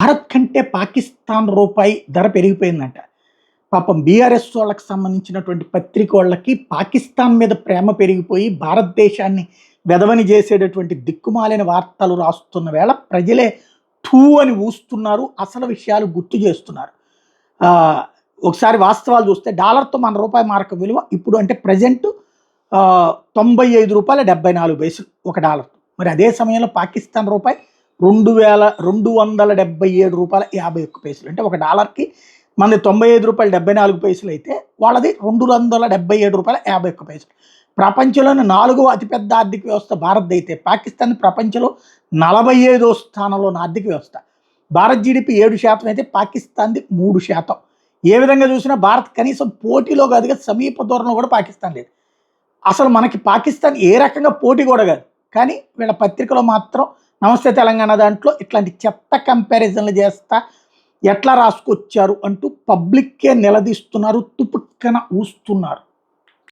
భారత్ కంటే పాకిస్తాన్ రూపాయి ధర పెరిగిపోయిందంట. పాపం బీఆర్ఎస్ వాళ్ళకి సంబంధించినటువంటి పత్రికోళ్ళకి పాకిస్తాన్ మీద ప్రేమ పెరిగిపోయి భారతదేశాన్ని వెధవని చేసేటటువంటి దిక్కుమాలిన వార్తలు రాస్తున్న వేళ ప్రజలే ఠూ అని ఊస్తున్నారు. అసలు విషయాలు గుర్తు చేస్తున్నారు. ఆహ్, ఒకసారి వాస్తవాలు చూస్తే డాలర్‌తో మన రూపాయి మారక విలువ ఇప్పుడు అంటే ప్రెజెంట్ రూ. 95.74 ఒక డాలర్. మరి అదే సమయంలో పాకిస్తాన్ రూపాయి రూ. 2277.51 అంటే ఒక డాలర్‌కి మనది రూ. 95.74 అయితే వాళ్ళది రూ. 277.51. ప్రపంచంలోని 4వ అతిపెద్ద ఆర్థిక వ్యవస్థ భారత్‌దైతే పాకిస్తాన్ ప్రపంచంలో 45వ స్థానంలో ఉన్న ఆర్థిక వ్యవస్థ. భారత్ జీడీపీ 7% అయితే పాకిస్తాన్‌ది 3%. ఏ విధంగా చూసినా భారత్ కనీసం పోటీలో కాదు కదా, సమీప దూరంలో కూడా పాకిస్తాన్ లేదు. అసలు మనకి పాకిస్తాన్ ఏ రకంగా పోటీ కూడా కాదు. కానీ వీళ్ళ పత్రికలో మాత్రం నమస్తే తెలంగాణ దాంట్లో ఇట్లాంటి చెత్త కంపారిజన్లు చేస్తా ఎట్లా రాసుకొచ్చారు అంటూ పబ్లిక్కే నిలదీస్తున్నారు, తుపుక్కన ఊస్తున్నారు.